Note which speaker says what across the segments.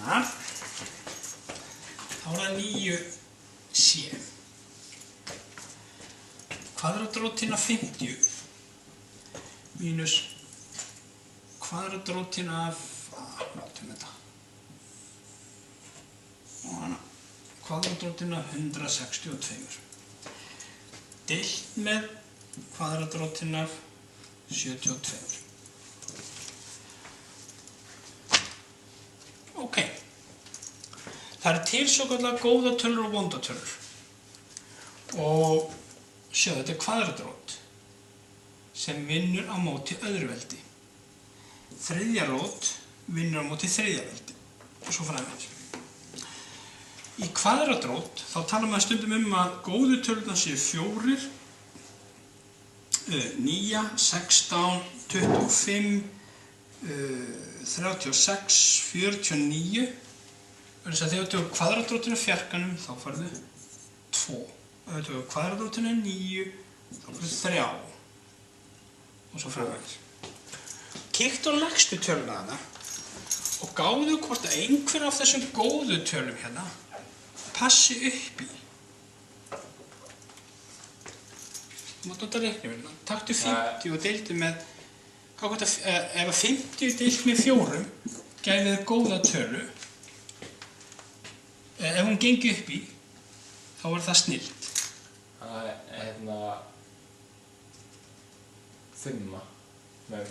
Speaker 1: þar. Þá það 9c. Kvadratrótin af 50 mínus kvadratrótin af, látum þetta, og hana, kvadratrótin af 162. Deilt með kvadratrótin af 72. Ok. Það til svokallaðar góðar tölur og vondar tölur. Og sjáðu, þetta kvadratrót sem vinnur á móti öðru veldi. Þriðja rót vinnur á móti þriðja veldi. Og svo framvegis. Í kvadratrót þá talar maður stundum að góðu tölurnar séu 4, 9, 16, 25, 36, 49. Þegar þú tekur kvadratrótinu af fjarkanum þá færðu 2. Ef þú tekur kvadratrótinu af 9 þá færðu 3. Og svo framvegis. Kíktu á lægstu töluna þarna og gáðu hvort að einhver af þessum góðu tölum hérna passi upp í. Þú mátt nota reiknivélina. Taktu 50 og deildu með, ef 50 deilt með 4 gæfi þér góða tölu, ef hún gengi upp í, þá er það snillt.
Speaker 2: Það er 5 með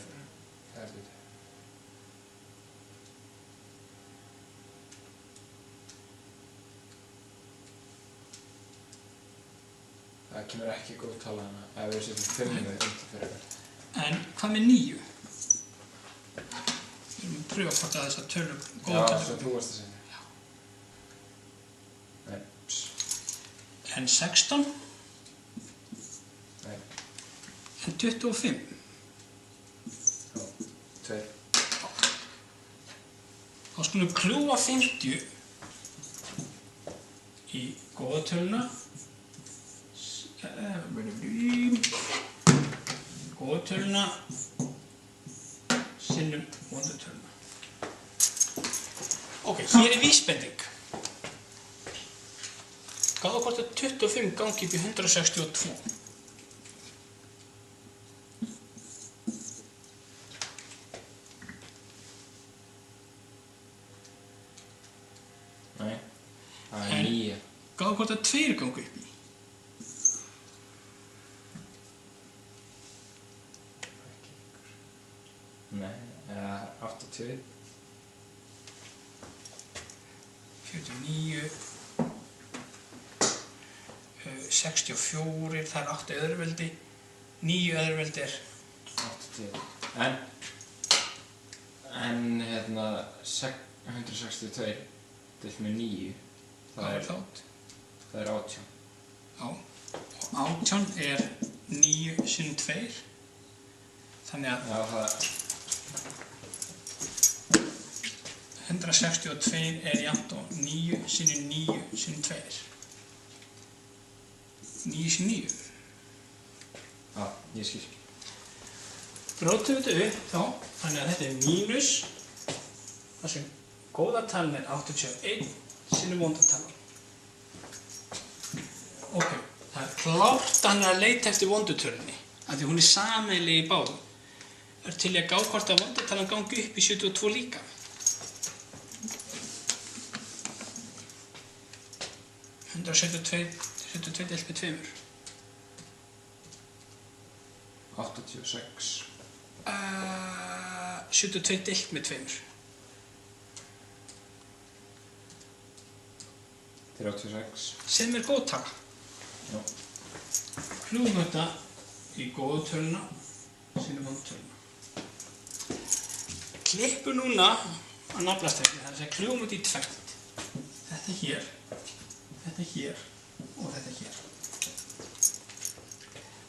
Speaker 2: það kemur ekki góð tala hana ef við setjum 5 undir fyrir hvert.
Speaker 1: En hvað með 9? Við erum að pröfa hvort að þessar tölur góða tölur.
Speaker 2: Já, svo þú varst að segja.
Speaker 1: Já.
Speaker 2: Nei.
Speaker 1: En 16?
Speaker 2: Nei.
Speaker 1: En 25?
Speaker 2: Já, 2.
Speaker 1: Þá skulum við kljúfa 50 í góða töluna. Góða töluna sinnum vonda töluna. Ok, hér er vísbending. Gáðu hvort að 25 gangi upp í 162.
Speaker 2: Nei, það er 9.
Speaker 1: Gáðu hvort að 2 gangi upp í.
Speaker 2: Nei, 82.
Speaker 1: 49, 64, það er 8 öðruveldi, 9 öðruveldi er
Speaker 2: 80. En 162 deilt með 9, það er 18.
Speaker 1: Já, og 18 er 9 sinnum 2, þannig að
Speaker 2: Já, það
Speaker 1: 162 er jafnt og 9 sinnum 9 sinnum 2. 9 sinnum 9.
Speaker 2: Já, ég skil.
Speaker 1: Brótum við þetta upp þá, þannig að þetta er mínus, þar sem góða talan er 81 sinnum vonda talan. Ok, það er klárt að hann er að leita eftir vondutölunni, af því hún er sameiginleg í báðum. Það er til að gá hvort að vondatalan gangi upp í 72 líka. Það er 72 deilt með 2.
Speaker 2: 86.
Speaker 1: 72 deilt með 2.
Speaker 2: 36.
Speaker 1: Sem er góð tala.
Speaker 2: Já.
Speaker 1: Kljúfum þetta í góðu töluna, sinnum vondu töluna. Klippu núna á naflastrenginn, það er að segja kljúfum þetta í tvennt. Þetta hér og þetta hér.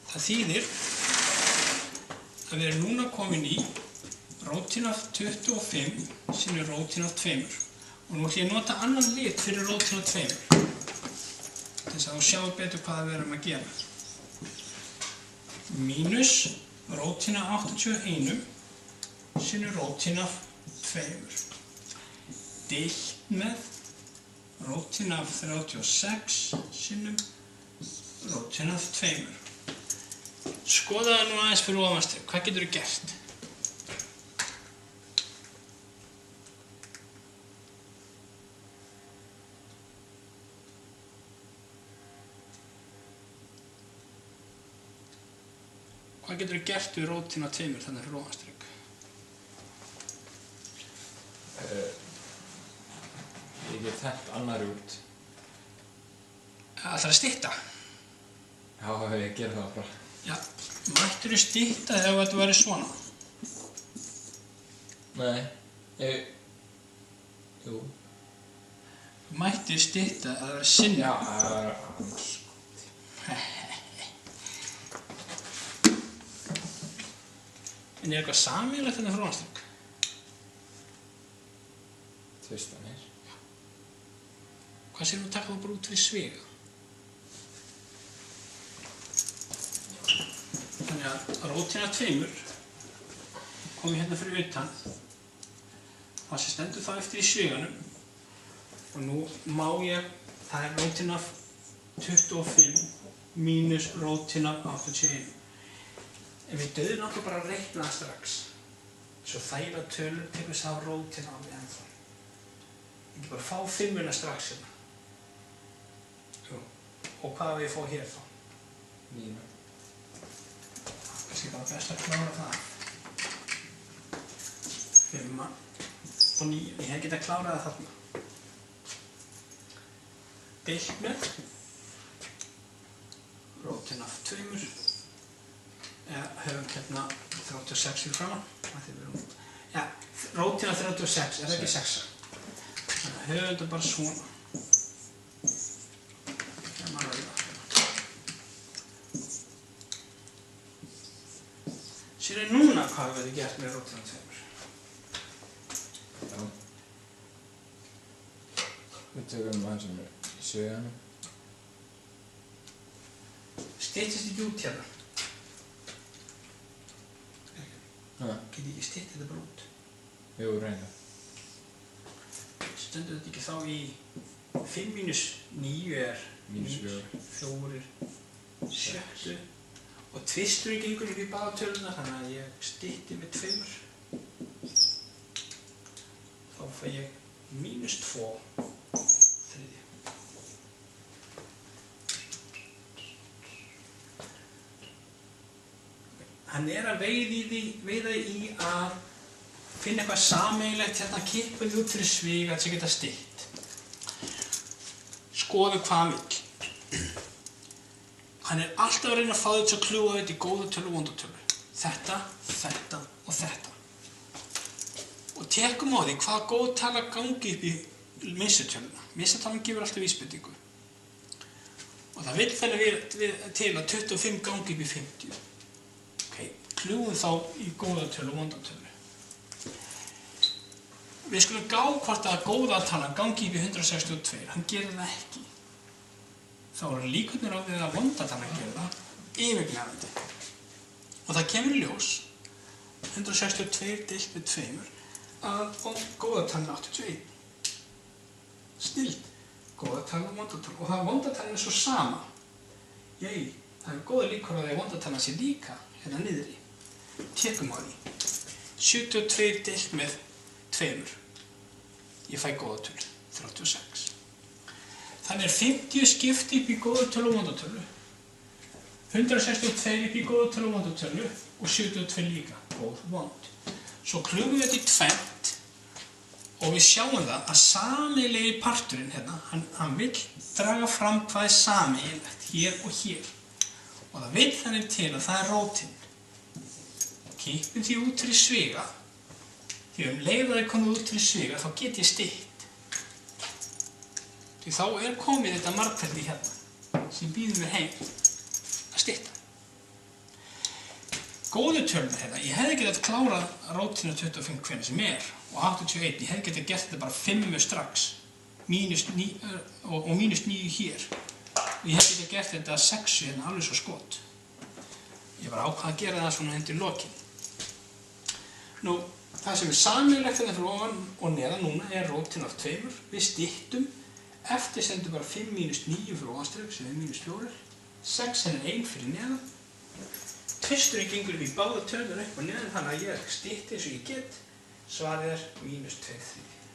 Speaker 1: Það þýðir að við erum núna komin í rótin af 25 sinnum rótin af 2. Og nú ætlum ég að nota annan lit fyrir rótin af 2. Til þess að þú sjáu betur hvað við erum að gera. Mínus rótin af 81 sinnum rótin af 2. deilt með rótina af 36 sinnum rótina af 2. Skoðaðu nú aðeins fyrir ofanstrik, hvað geturðu gert? Hvað geturðu gert við rótina 2 þannig fyrir ofanstrik?
Speaker 2: Ég get þekkt annari út.
Speaker 1: Ætlarðu að stytta?
Speaker 2: Já, ég ger það bara.
Speaker 1: Já, mættirðu stytta ef þetta væri svona?
Speaker 2: Nei, jú.
Speaker 1: Þú mættir stytta að það væri sinni.
Speaker 2: Já, það er
Speaker 1: En er eitthvað sameiginlegt þetta fyrir ofanstrik?
Speaker 2: tvistanir.
Speaker 1: Hvað séum við að taka það bara út fyrir sviga? Þannig að rótina 2 komið hérna fyrir utan. Það sem stendur það eftir í sviganum. Og nú má ég, það er rótina 25 mínus rótina 81. En við döðum náttúrulega bara að reikna það strax. Svo þægilega tölur tekur þess að rótina á mig ennþá. Ég ekki bara fá 5 strax hérna. Jú. Og hvað á ég að fá hér þá?
Speaker 2: 9.
Speaker 1: Kannski bara best að klára það. 5 og 9. Ég hef getað klárað það þarna. Deilt með rótina af 2. Höfum hérna 36 fyrir framan. Já, rótina 36, er það ekki 6? Þannig að höfum þetta bara svona. Þegar maður rauða. Sér núna hvað við hefum gert með rótina 2.
Speaker 2: Já. Við tökum aðeins sem er í sviganum.
Speaker 1: Styttist ekki út hérna.
Speaker 2: Ha?
Speaker 1: Get ég ekki stytt þetta bara út?
Speaker 2: Jú, reyna.
Speaker 1: Stendur þetta ekki þá í 5 mínus 9 er
Speaker 2: Mínus
Speaker 1: 4, 7 og tvisturinn gengur upp í báða töluna þannig að ég stytti með 2. Þá fæ ég mínus 2 þriðja. Hann er að veiða í að finna eitthvað sameiginlegt hérna að kippa því út fyrir sviga að það geta stytt. Skoðu hvað hann vill. Hann er alltaf að reyna að fá þetta að kljúa þetta í góða tölu og vonda tölu. Þetta, þetta og þetta. Og tekum á því hvað góð tala gangi upp í minnstutöluna. Minnstutalan gefur alltaf vísbendingu. Og það vill þannig til að 25 gangi upp í 50. Kljúum þá í góða tölu og vonda tölu. Við skulum gá hvort að góða talan gangi upp í 162. Hann gerir það ekki. Þá eru líkurnar á því að vonda talan gerir það yfirgnæfandi. Og það kemur í ljós 162 deilt með 2 að góða talan 81. Snillt. Góða talan og vonda talan. Og það vonda talan er svo sama. Það er góða líkur á því að vonda talan sé líka hérna niðri. Tekum á því. 72 deilt með 2. Ég fæ góða tölu, 36. Þannig er 50 skipt upp í góða tölu og vonda tölu. 162 upp í góða tölu og vonda tölu og 72 líka, góð vond. Svo kljúum við þetta í tvennt og við sjáum það að sameiginlegi parturinn hérna, hann vill draga fram hvað er sameiginlegt hér og hér. Og það vill þannig til að það er rótin. Kippum því út fyrir sviga. Því leið að það er komið út fyrir sviga þá get ég stytt. Því þá er komið þetta margfeldi hérna sem býður mér heim að stytta. Góðu töluna hérna, ég hefði getað klárað rótina 25 hvernig sem er og 81, ég hefði getað gert þetta bara 5 strax og mínus 9 hér. Og ég hefði getað gert þetta 6 hérna alveg svo skot. Ég var ákvað að gera það svona undir lokin. Nú, Það sem er sameiginlegt hérna fyrir ofan og neðan núna er rótin af 2. Við styttum, eftir sendum bara 5 mínus 9 fyrir ofanstreik sem er mínus 4. 6 er 1 fyrir neðan. Tvisturinn gengur upp í báða tölur upp og neðan þannig að ég stytti eins og ég get. Svarið er mínus 2/3.